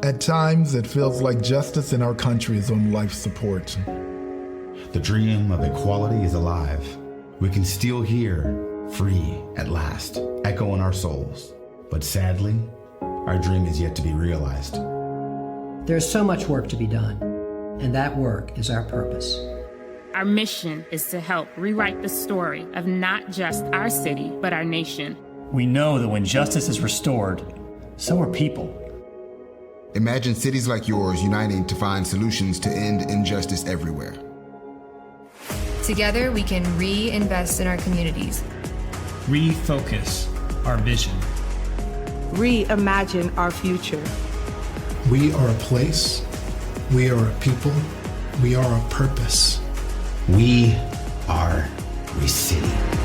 At times, it feels like justice in our country is on life support. The dream of equality is alive. We can still hear free at last, echo in our souls. But sadly, our dream is yet to be realized. There's so much work to be done, and that work is our purpose. Our mission is to help rewrite the story of not just our city, but our nation. We know that when justice is restored, so are people. Imagine cities like yours uniting to find solutions to end injustice everywhere. Together, we can reinvest in our communities. Refocus our vision. Reimagine our future. We are a place. We are a people. We are a purpose. We are ReCity.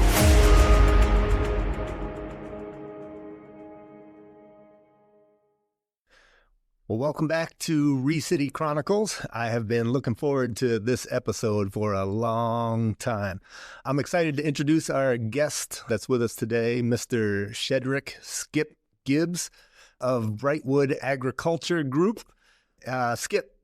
Well, welcome back to ReCity Chronicles. I have been looking forward to this episode for a long time. I'm excited to introduce our guest that's with us today, Mr. Skip Gibbs of Brightwood Agriculture Group. Skip,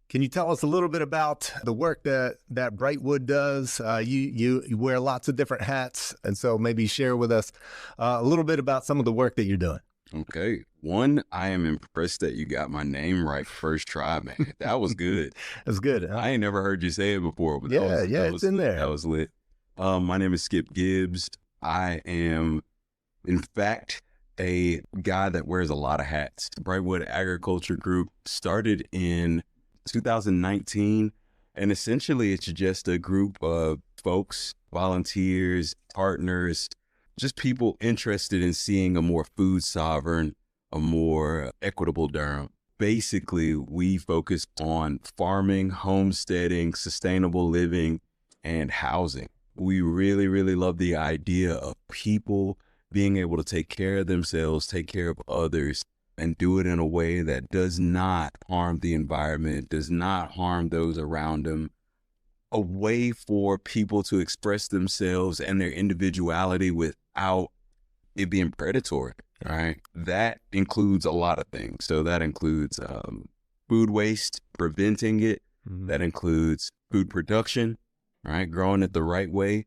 can you tell us a little bit about the work that Brightwood does? You wear lots of different hats, and so maybe share with us a little bit about some of the work that you're doing. Okay. One, I am impressed that you got my name right first try, man. That was good. That's good. Huh? I ain't never heard you say it before, but it's in there. That was lit. My name is Skip Gibbs. I am, in fact, a guy that wears a lot of hats. Brightwood Agriculture Group started in 2019, and essentially it's just a group of folks, volunteers, partners, just people interested in seeing a more food sovereign, a more equitable Durham. Basically, we focus on farming, homesteading, sustainable living, and housing. We really, really love the idea of people being able to take care of themselves, take care of others, and do it in a way that does not harm the environment, does not harm those around them. A way for people to express themselves and their individuality without it being predatory, right? That includes a lot of things. So that includes food waste, preventing it. Mm-hmm. That includes food production, right? Growing it the right way.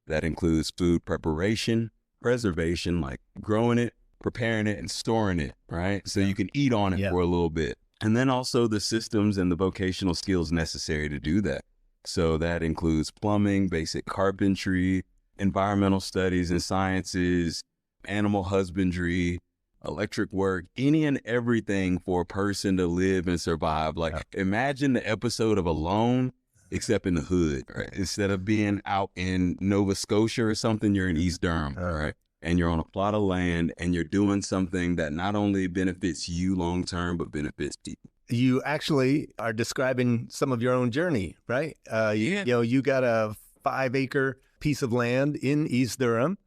That includes food preparation, preservation, like growing it, preparing it, and storing it, right? So you can eat on it for a little bit. And then also the systems and the vocational skills necessary to do that. So that includes plumbing, basic carpentry, environmental studies and sciences, animal husbandry, electric work, any and everything for a person to live and survive. Like imagine the episode of Alone, except in the hood, right? Instead of being out in Nova Scotia or something, you're in East Durham, right? And you're on a plot of land and you're doing something that not only benefits you long-term, but benefits people. You actually are describing some of your own journey, right? You got a 5-acre piece of land in East Durham,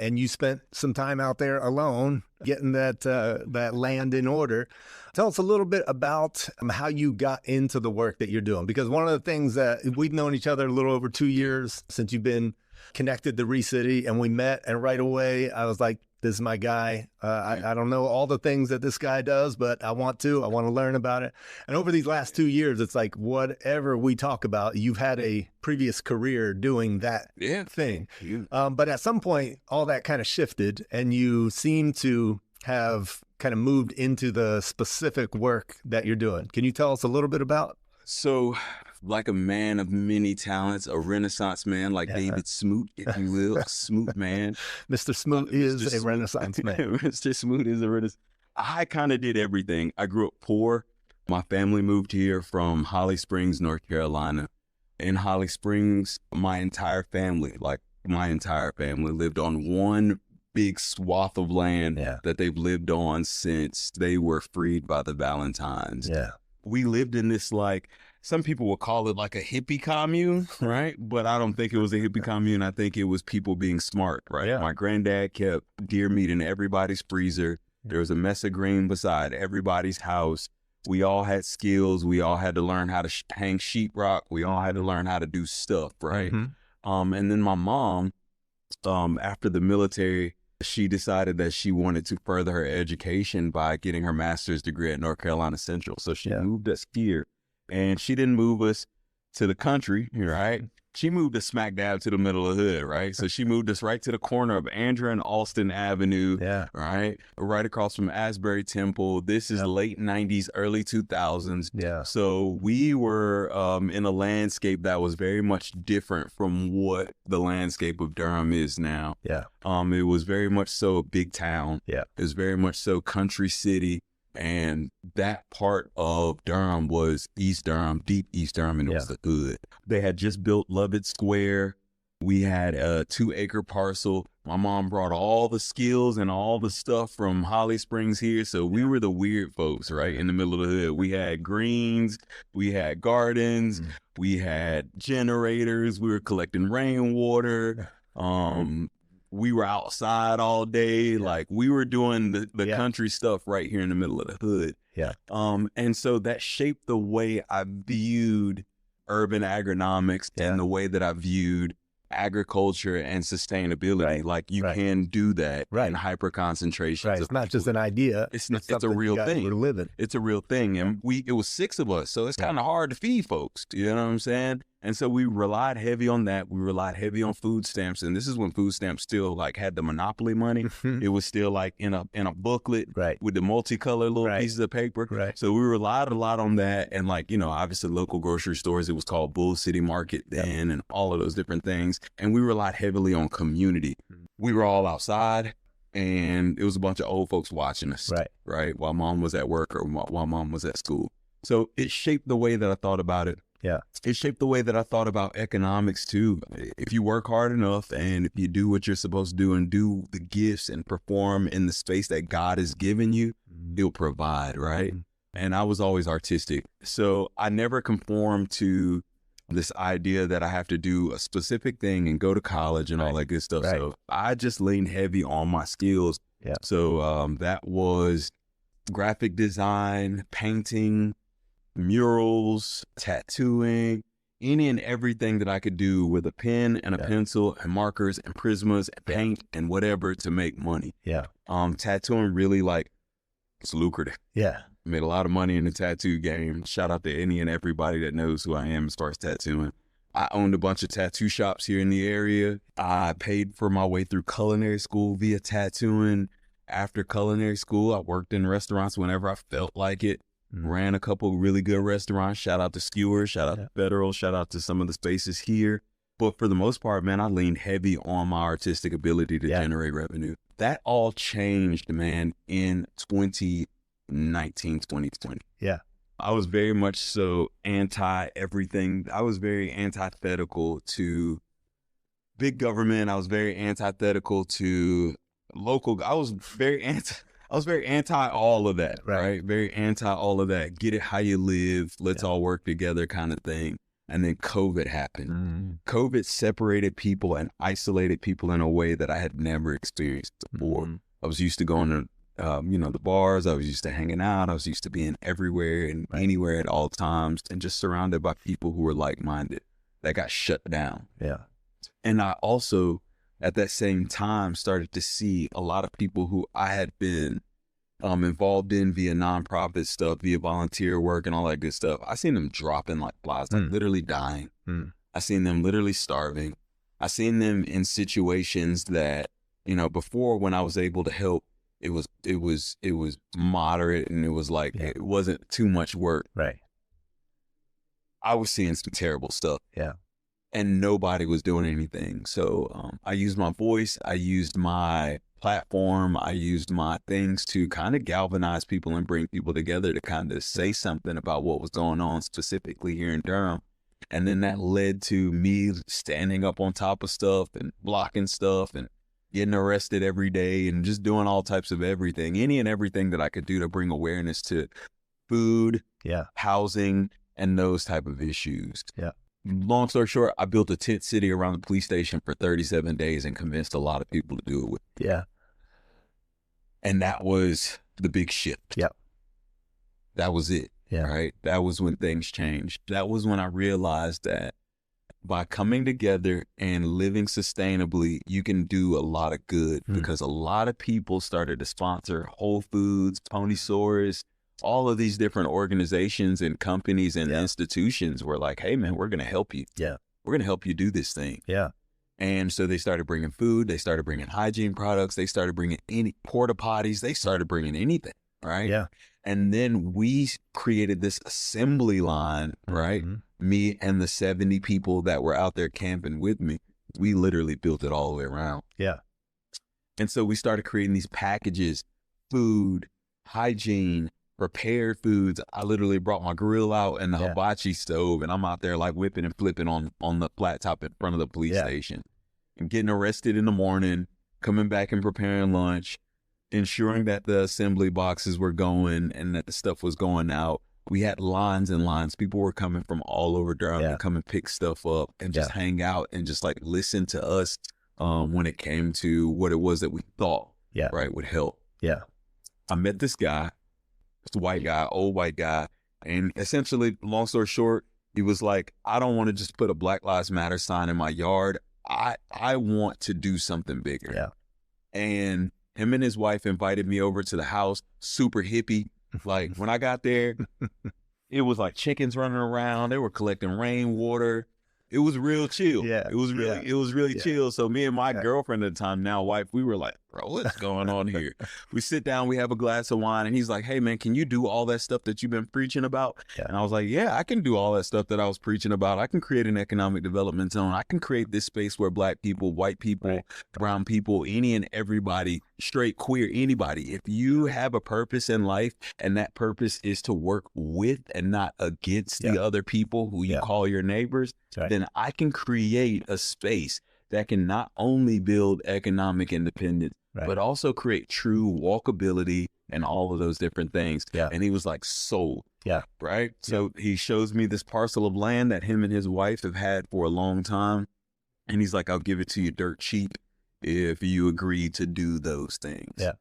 and you spent some time out there alone getting that land in order. Tell us a little bit about how you got into the work that you're doing, because one of the things that we've known each other a little over 2 years since you've been connected to ReCity, and we met, and right away I was like, this is my guy. I don't know all the things that this guy does, but I want to learn about it. And over these last 2 years, it's like whatever we talk about, you've had a previous career doing that thing. But at some point, all that kind of shifted, and you seem to have kind of moved into the specific work that you're doing. Can you tell us a little bit about? So, like a man of many talents, a Renaissance man like David Smoot, if you will, a Smoot man. Mr. Smoot is a Renaissance man. Mr. Smoot is a Renaissance. I kind of did everything. I grew up poor. My family moved here from Holly Springs, North Carolina. In Holly Springs, my entire family lived on one big swath of land that they've lived on since they were freed by the Valentines. Yeah. We lived in this, like, some people will call it like a hippie commune, right? But I don't think it was a hippie commune. I think it was people being smart, right? Yeah. My granddad kept deer meat in everybody's freezer. There was a mess of green beside everybody's house. We all had skills. We all had to learn how to hang sheetrock. We all had to learn how to do stuff, right? Mm-hmm. And then my mom, after the military, she decided that she wanted to further her education by getting her master's degree at North Carolina Central. So she moved us here, and she didn't move us to the country, right? She moved us smack dab to the middle of the hood, right? So she moved us right to the corner of Andrew and Alston Avenue, right across from Asbury Temple. This is late 90s, early 2000s. Yeah. So we were in a landscape that was very much different from what the landscape of Durham is now. Yeah. It was very much so a big town. Yeah. It was very much so country city. And that part of Durham was East Durham, deep East Durham, and it was the hood. They had just built Lovett Square. We had a 2-acre parcel. My mom brought all the skills and all the stuff from Holly Springs here. So we were the weird folks, right, in the middle of the hood. We had greens, we had gardens, we had generators, we were collecting rainwater. We were outside all day. Like, we were doing the country stuff right here in the middle of the hood. Yeah. And so that shaped the way I viewed urban agronomics and the way that I viewed agriculture and sustainability. Like, you can do that in hyper concentration. Right. It's not just an idea. It's a real thing. We're living. It's a real thing. And it was 6 of us. So it's kind of hard to feed folks. You know what I'm saying? And so we relied heavy on that. We relied heavy on food stamps. And this is when food stamps still like had the monopoly money. It was still like in a booklet with the multicolored little pieces of paper. Right. So we relied a lot on that. And like, you know, obviously local grocery stores, it was called Bull City Market then and all of those different things. And we relied heavily on community. We were all outside and it was a bunch of old folks watching us. Right. While mom was at work or while mom was at school. So it shaped the way that I thought about it. Yeah. It shaped the way that I thought about economics too. If you work hard enough and if you do what you're supposed to do and do the gifts and perform in the space that God has given you, He'll provide, right? And I was always artistic. So I never conformed to this idea that I have to do a specific thing and go to college and all that good stuff. So I just leaned heavy on my skills. Yeah. So that was graphic design, painting, murals, tattooing, any and everything that I could do with a pen and a pencil and markers and prismas and paint and whatever to make money. Yeah. Tattooing really, like, it's lucrative. Yeah. Made a lot of money in the tattoo game. Shout out to any and everybody that knows who I am as far as tattooing. I owned a bunch of tattoo shops here in the area. I paid for my way through culinary school via tattooing. After culinary school, I worked in restaurants whenever I felt like it. Ran a couple really good restaurants. Shout out to Skewers, shout out to Federal, shout out to some of the spaces here. But for the most part, man, I leaned heavy on my artistic ability to generate revenue. That all changed, man, in 2019, 2020. Yeah. I was very much so anti everything. I was very antithetical to big government. I was very antithetical to local. I was very anti all of that, right? Very anti all of that. Get it how you live. Let's all work together kind of thing. And then COVID happened. COVID separated people and isolated people in a way that I had never experienced before. I was used to going to, the bars. I was used to hanging out. I was used to being everywhere and anywhere at all times and just surrounded by people who were like-minded. That got shut down. Yeah. And I also, at that same time, started to see a lot of people who I had been involved in via nonprofit stuff, via volunteer work and all that good stuff. I seen them dropping like flies, like literally dying. I seen them literally starving. I seen them in situations that, before when I was able to help, it was moderate and it was like, it wasn't too much work. Right. I was seeing some terrible stuff. Yeah. And nobody was doing anything. So I used my voice. I used my platform. I used my things to kind of galvanize people and bring people together to kind of say something about what was going on specifically here in Durham. And then that led to me standing up on top of stuff and blocking stuff and getting arrested every day and just doing all types of everything, any and everything that I could do to bring awareness to food, housing, and those type of issues. Yeah. Long story short, I built a tent city around the police station for 37 days and convinced a lot of people to do it with. Yeah. And that was the big shift. Yep. That was it. Yeah. Right. That was when things changed. That was when I realized that by coming together and living sustainably, you can do a lot of good because a lot of people started to sponsor Whole Foods, Ponysaurus, all of these different organizations and companies and institutions were like, hey, man, we're going to help you. Yeah. We're going to help you do this thing. Yeah. And so they started bringing food. They started bringing hygiene products. They started bringing any porta potties. They started bringing anything. Right. Yeah. And then we created this assembly line, right? Me and the 70 people that were out there camping with me, we literally built it all the way around. Yeah. And so we started creating these packages, food, hygiene, prepared foods. I literally brought my grill out and the hibachi stove, and I'm out there like whipping and flipping on the flat top in front of the police station and getting arrested in the morning, coming back and preparing lunch, ensuring that the assembly boxes were going and that the stuff was going out. We had lines and lines. People were coming from all over Durham to come and pick stuff up and just hang out and just like listen to us when it came to what it was that we thought right would help. Yeah. I met this guy, this white guy, old white guy, and essentially, long story short, he was like, I don't want to just put a Black Lives Matter sign in my yard. I want to do something bigger. Yeah. And him and his wife invited me over to the house, super hippie. Like when I got there, it was like chickens running around. They were collecting rainwater. It was real chill. Yeah. It was really chill. So me and my girlfriend at the time, now wife, we were like, bro, what's going on here? We sit down, we have a glass of wine, and he's like, hey man, can you do all that stuff that you've been preaching about? And I was like, yeah, I can do all that stuff that I was preaching about. I can create an economic development zone. I can create this space where Black people, white people, brown people, any and everybody, straight, queer, anybody, if you have a purpose in life and that purpose is to work with and not against the other people who you call your neighbors, then I can create a space that can not only build economic independence, but also create true walkability and all of those different things. Yeah. And he was like, sold. Yeah. Right. So he shows me this parcel of land that him and his wife have had for a long time. And he's like, I'll give it to you dirt cheap if you agree to do those things. Yeah.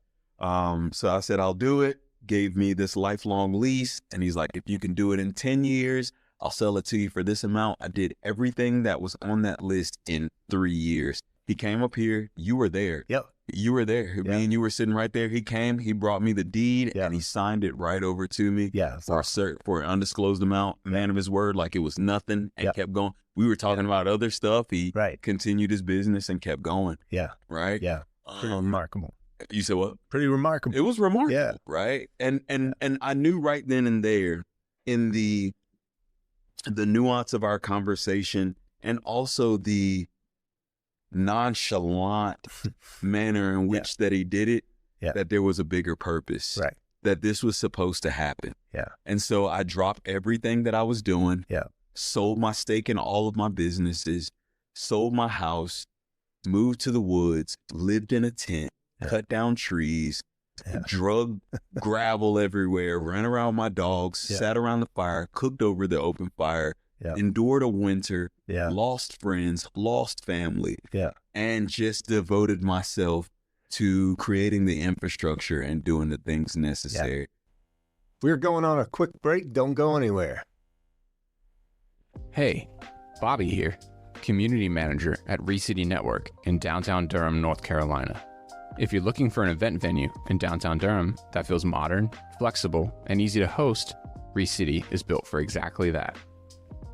So I said, I'll do it. Gave me this lifelong lease. And he's like, if you can do it in 10 years, I'll sell it to you for this amount. I did everything that was on that list in 3 year. He came up here. You were there. Yep. You were there. Me and you were sitting right there. He came. He brought me the deed and he signed it right over to me. Yeah. For an undisclosed amount. Man of his word, like it was nothing, and kept going. We were talking about other stuff. He continued his business and kept going. Yeah. Right. Yeah. Pretty remarkable. You said what? Pretty remarkable. It was remarkable. Yeah. Right. And I knew right then and there in the nuance of our conversation and also the nonchalant manner in which that he did it, that there was a bigger purpose, that this was supposed to happen. Yeah. And so I dropped everything that I was doing, sold my stake in all of my businesses, sold my house, moved to the woods, lived in a tent, cut down trees, drug gravel everywhere, ran around with my dogs, sat around the fire, cooked over the open fire, endured a winter, lost friends, lost family, and just devoted myself to creating the infrastructure and doing the things necessary. We're going on a quick break. Don't go anywhere. Hey, Bobby here, Community Manager at ReCity Network in downtown Durham, North Carolina. If you're looking for an event venue in downtown Durham that feels modern, flexible, and easy to host, ReCity is built for exactly that.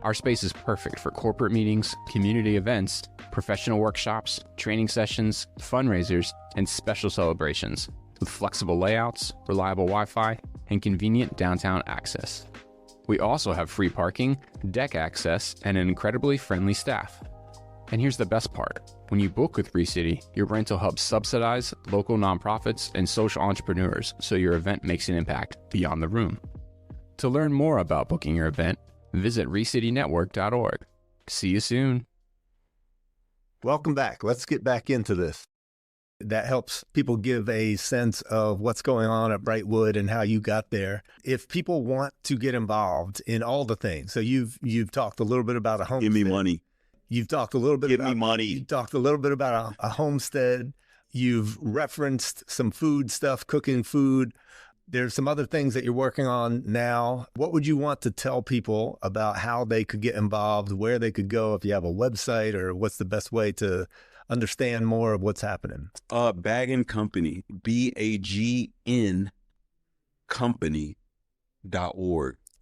Our space is perfect for corporate meetings, community events, professional workshops, training sessions, fundraisers, and special celebrations with flexible layouts, reliable Wi-Fi, and convenient downtown access. We also have free parking, deck access, and an incredibly friendly staff. And here's the best part. When you book with ReCity, your rental helps subsidize local nonprofits and social entrepreneurs so your event makes an impact beyond the room. To learn more about booking your event, visit ReCityNetwork.org. See you soon. Welcome back. Let's get back into this. That helps people give a sense of what's going on at Brightwood and how you got there. If people want to get involved in all the things, so you've talked a little bit about a homestead. Give me money. You've talked a little bit Give me money. You talked a little bit about a homestead. You've referenced some food stuff, cooking food. There's some other things that you're working on now. What would you want to tell people about how they could get involved, where they could go if you have a website, or what's the best way to understand more of what's happening? Bagin Company, BAGN company.org.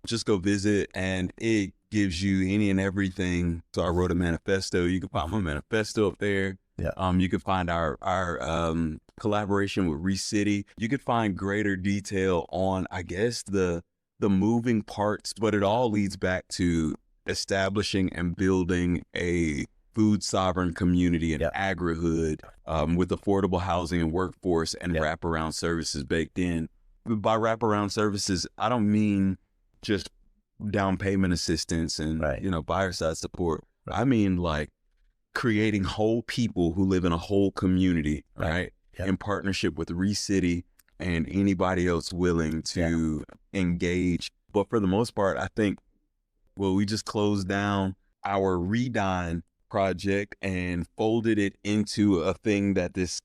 Just go visit, and it gives you any and everything. So I wrote a manifesto. You can find my manifesto up there. Yeah. You can find our collaboration with ReCity. You could find greater detail on, I guess, the moving parts, but it all leads back to establishing and building a food sovereign community and agrihood with affordable housing and workforce and wraparound services baked in. By wraparound services, I don't mean just down payment assistance and buyer side support. I mean like creating whole people who live in a whole community, right? In partnership with ReCity and anybody else willing to engage. But for the most part, I think, we just closed down our DINE project and folded it into a thing that this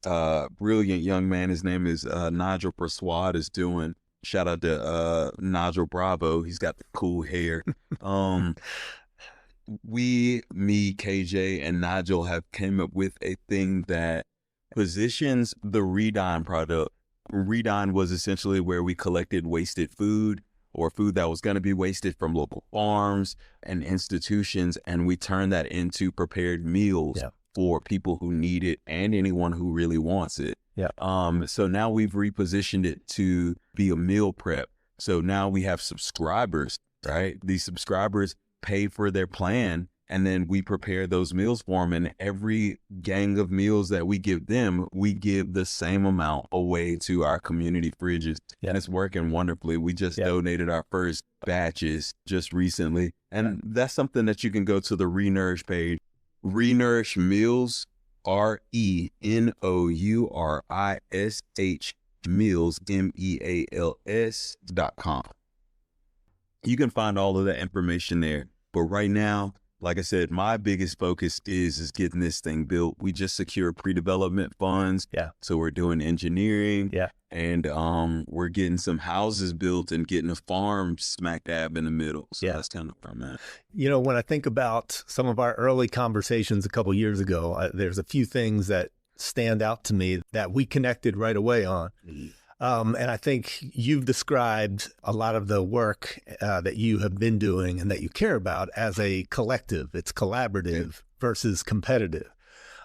brilliant young man, his name is Nigel Persuade, is doing. Shout out to Nigel Bravo. He's got the cool hair. Me, KJ, and Nigel have came up with a thing that positions the ReDine product. ReDine was essentially where we collected wasted food or food that was going to be wasted from local farms and institutions, and we turned that into prepared meals for people who need it and anyone who really wants it. So now we've repositioned it to be a meal prep. So now we have subscribers, right? These subscribers pay for their plan, and then we prepare those meals for them. And every gang of meals that we give them, we give the same amount away to our community fridges. And it's working wonderfully. We just donated our first batches just recently. And that's something that you can go to the ReNourish page. ReNourish Meals, ReNourish Meals, MEALS.com. You can find all of that information there. But right now, like I said, my biggest focus is getting this thing built. We just secured pre-development funds. So we're doing engineering. And we're getting some houses built and getting a farm smack dab in the middle. So that's kind of where I'm at. You know, when I think about some of our early conversations a couple years ago, there's a few things that stand out to me that we connected right away on. And I think you've described a lot of the work that you have been doing and that you care about as a collective. It's collaborative versus competitive.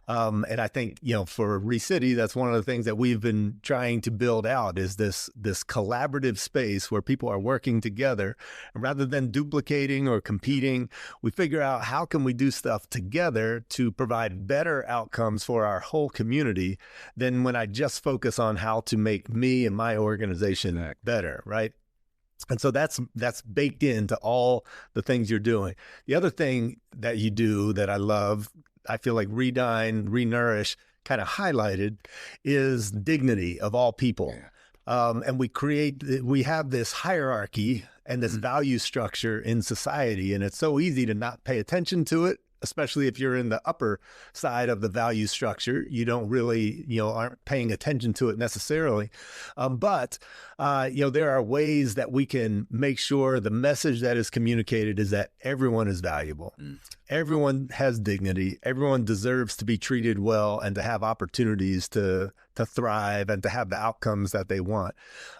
And I think, for ReCity, that's one of the things that we've been trying to build out is this collaborative space where people are working together. And rather than duplicating or competing, we figure out how can we do stuff together to provide better outcomes for our whole community than when I just focus on how to make me and my organization better, right? And so that's baked into all the things you're doing. The other thing that you do that I love, I feel like ReDine, ReNourish kind of highlighted, is dignity of all people. And we have this hierarchy and this value structure in society, and it's so easy to not pay attention to it, especially if you're in the upper side of the value structure. You don't really, aren't paying attention to it necessarily. But there are ways that we can make sure the message that is communicated is that everyone is valuable. Everyone has dignity. Everyone deserves to be treated well and to have opportunities to thrive and to have the outcomes that they want.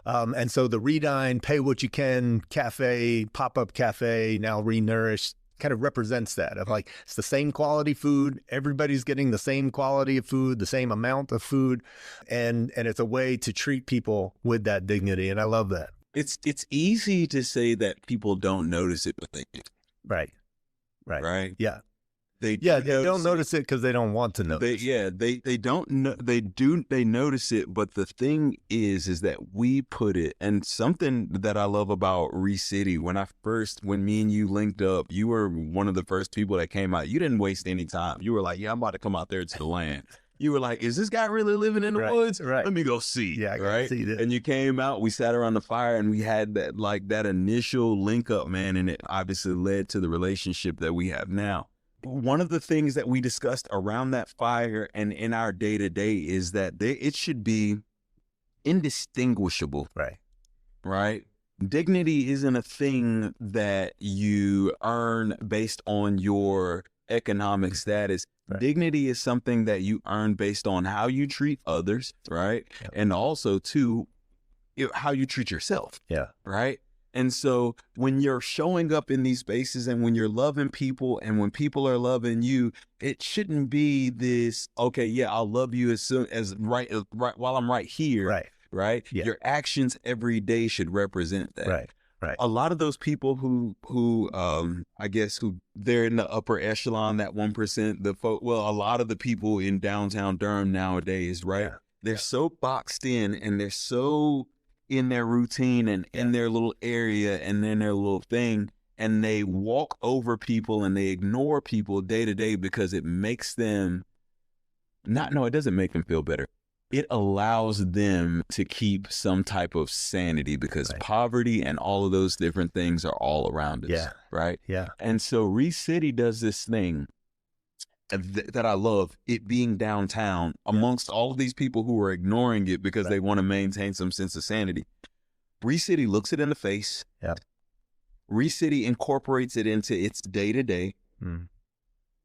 And so the ReDine, Pay What You Can cafe, pop-up cafe, now ReNourish, kind of represents that of like, it's the same quality food. Everybody's getting the same quality of food, the same amount of food. And it's a way to treat people with that dignity. And I love that. It's easy to say that people don't notice it, but they do. Right. Yeah. They don't notice it because they don't want to notice. They don't know. They notice it, but the thing is that we put it, and something that I love about ReCity, when me and you linked up, you were one of the first people that came out. You didn't waste any time. You were like, I'm about to come out there to the land. You were like, is this guy really living in the woods? Right. Let me go see. Yeah, I gotta see this. And you came out, we sat around the fire, and we had that initial link up, man, and it obviously led to the relationship that we have now. One of the things that we discussed around that fire and in our day-to-day is that it should be indistinguishable. Right. right? Dignity isn't a thing that you earn based on your economic status. Right. Dignity is something that you earn based on how you treat others, right? Yep. And also, too, how you treat yourself. Yeah. Right? And so when you're showing up in these spaces and when you're loving people and when people are loving you, it shouldn't be this, okay, yeah, I'll love you as soon as right while I'm right here. Right. Right. Yeah. Your actions every day should represent that. Right. Right. A lot of those people who I guess who they're in the upper echelon, that 1%, a lot of the people in downtown Durham nowadays, right? Yeah. They're so boxed in and they're so in their routine and in their little area and in their little thing, and they walk over people and they ignore people day to day because it makes them it doesn't make them feel better. It allows them to keep some type of sanity because poverty and all of those different things are all around us. Yeah. Right. Yeah. And so ReCity does this thing that I love, it being downtown amongst all of these people who are ignoring it because they want to maintain some sense of sanity. ReCity looks it in the face. Yeah. ReCity incorporates it into its day-to-day.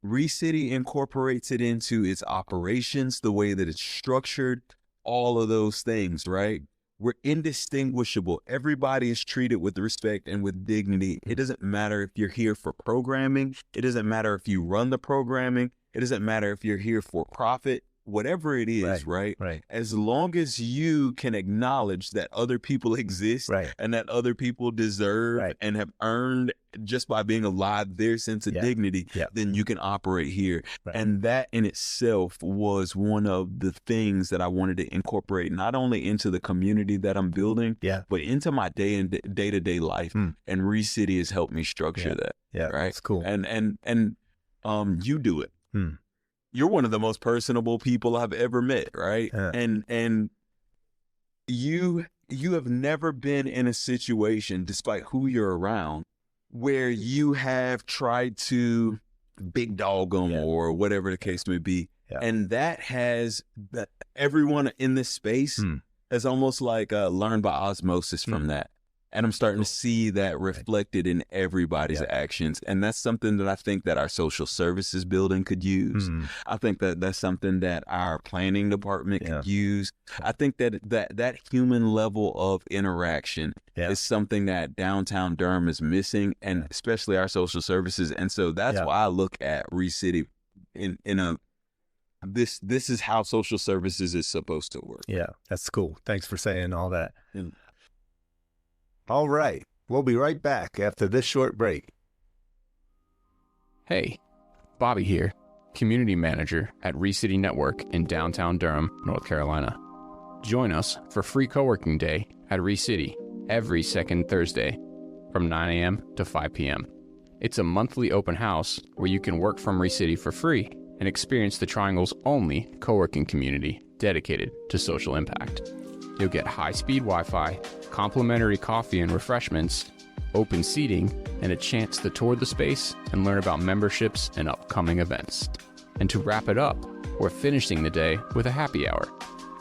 ReCity incorporates it into its operations, the way that it's structured, all of those things, right? We're indistinguishable. Everybody is treated with respect and with dignity. It doesn't matter if you're here for programming. It doesn't matter if you run the programming. It doesn't matter if you're here for profit. Whatever it is, right? As long as you can acknowledge that other people exist and that other people deserve and have earned just by being alive their sense of dignity, then you can operate here. And that in itself was one of the things that I wanted to incorporate not only into the community that I'm building, but into my day-to-day life. And ReCity has helped me structure that. Yeah, right. That's cool. And you do it. You're one of the most personable people I've ever met, right? And you have never been in a situation, despite who you're around, where you have tried to big dog them or whatever the case may be. And that has everyone in this space has almost like learned by osmosis from that. And I'm starting to see that reflected in everybody's actions. And that's something that I think that our social services building could use. I think that that's something that our planning department could use. I think that human level of interaction is something that downtown Durham is missing, and especially our social services. And so that's why I look at ReCity in a this is how social services is supposed to work. Yeah, that's cool. Thanks for saying all that. All right. We'll be right back after this short break. Hey, Bobby here, Community Manager at ReCity Network in downtown Durham, North Carolina. Join us for Free Co-working Day at ReCity every second Thursday from 9 a.m. to 5 p.m. It's a monthly open house where you can work from ReCity for free and experience the Triangle's only co-working community dedicated to social impact. You'll get high-speed Wi-Fi, complimentary coffee and refreshments, open seating, and a chance to tour the space and learn about memberships and upcoming events. And to wrap it up, we're finishing the day with a happy hour,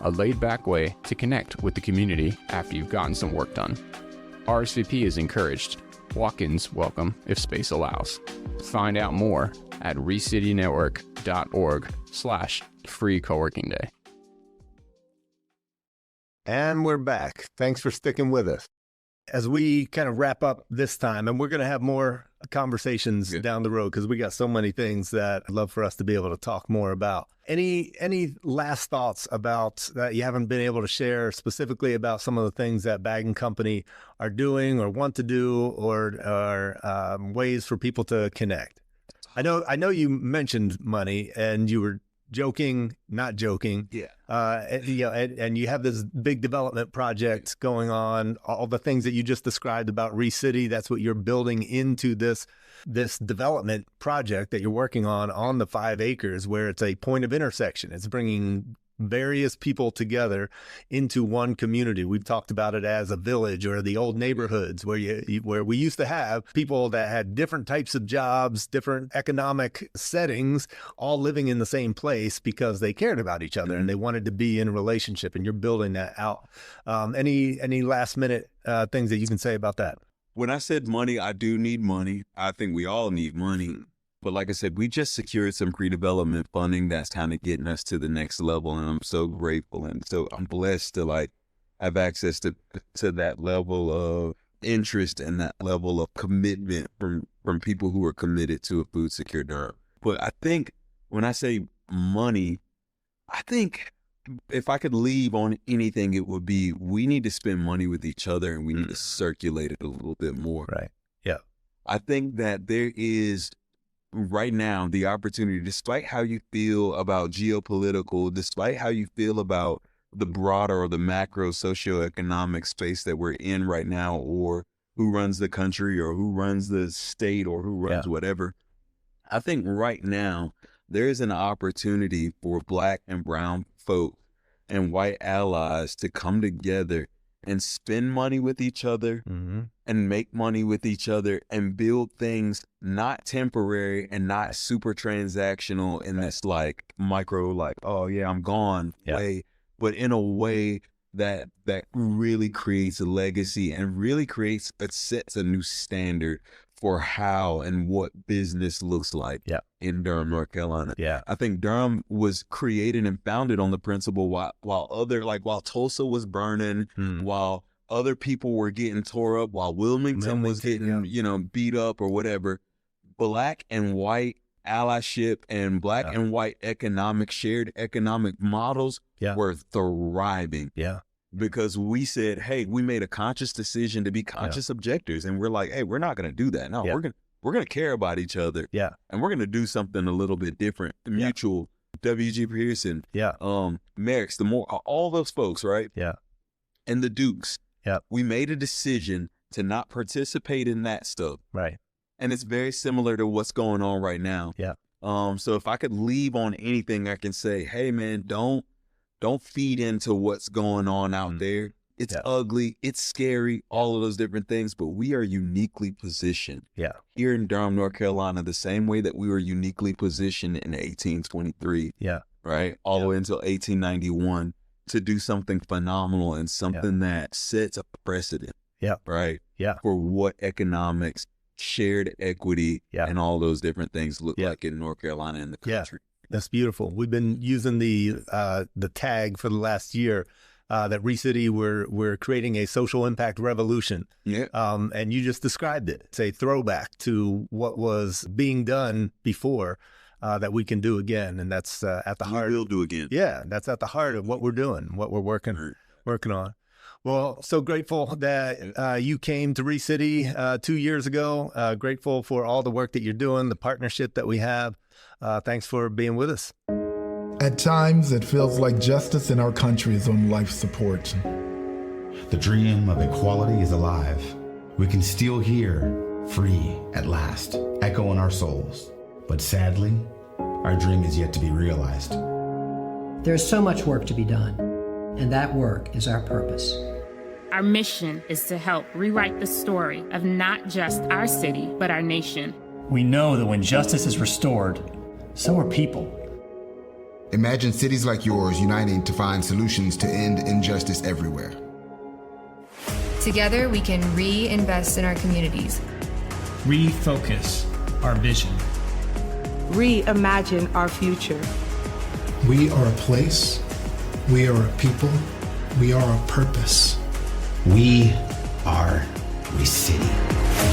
a laid-back way to connect with the community after you've gotten some work done. RSVP is encouraged. Walk-ins welcome if space allows. Find out more at recitynetwork.org/free co-working day. And we're back. Thanks for sticking with us. As we kind of wrap up this time, and we're going to have more conversations down the road because we got so many things that I'd love for us to be able to talk more about. Any last thoughts about that you haven't been able to share specifically about some of the things that Bag & Company are doing or want to do, or ways for people to connect? I know you mentioned money and you were joking, not joking. And you have this big development project going on, all the things that you just described about ReCity, that's what you're building into this development project that you're working on the 5 acres, where it's a point of intersection. It's bringing various people together into one community. We've talked about it as a village or the old neighborhoods where we used to have people that had different types of jobs, different economic settings, all living in the same place because they cared about each other and they wanted to be in a relationship, and you're building that out. Any last minute things that you can say about that? When I said money, I do need money. I think we all need money. But like I said, we just secured some pre-development funding that's kind of getting us to the next level. And I'm so grateful. And so I'm blessed to like have access to that level of interest and that level of commitment from people who are committed to a food secure Durham. But I think when I say money, I think if I could leave on anything, it would be we need to spend money with each other and we need to circulate it a little bit more. Right. Yeah. I think that there is right now the opportunity, despite how you feel about geopolitical, despite how you feel about the broader or the macro socioeconomic space that we're in right now, or who runs the country or who runs the state or who runs whatever. I think right now there is an opportunity for Black and brown folk and white allies to come together and spend money with each other and make money with each other and build things not temporary and not super transactional in this like micro, like, oh yeah, I'm gone way, but in a way that really creates a legacy and really sets a new standard for how and what business looks like in Durham, North Carolina. I think Durham was created and founded on the principle while Tulsa was burning, while other people were getting tore up, while Wilmington was getting, beat up or whatever, Black and white allyship and Black and white shared economic models were thriving. Because we said, hey, we made a conscious decision to be conscious objectors. And we're like, hey, we're not going to do that. No, we're going to care about each other. And we're going to do something a little bit different. Mutual, W.G. Pearson, Merrick's, all those folks, right? And the Dukes. We made a decision to not participate in that stuff. Right. And it's very similar to what's going on right now. So if I could leave on anything, I can say, hey, man, don't feed into what's going on out there. It's ugly, it's scary, all of those different things, but we are uniquely positioned here in Durham, North Carolina, the same way that we were uniquely positioned in 1823, right? All the way until 1891 to do something phenomenal and something that sets a precedent, right? For what economics, shared equity, and all those different things look like in North Carolina and the country. That's beautiful. We've been using the tag for the last year that ReCity we're creating a social impact revolution. And you just described it. It's a throwback to what was being done before that we can do again, and that's at the heart. We will do again. Yeah, that's at the heart of what we're doing, what we're working on. Well, so grateful that you came to ReCity 2 years ago. Grateful for all the work that you're doing, the partnership that we have. Thanks for being with us. At times, it feels like justice in our country is on life support. The dream of equality is alive. We can still hear free at last, echo in our souls. But sadly, our dream is yet to be realized. There's so much work to be done, and that work is our purpose. Our mission is to help rewrite the story of not just our city, but our nation. We know that when justice is restored, so are people. Imagine cities like yours uniting to find solutions to end injustice everywhere. Together, we can reinvest in our communities, refocus our vision, reimagine our future. We are a place, we are a people, we are a purpose. We are ReCity.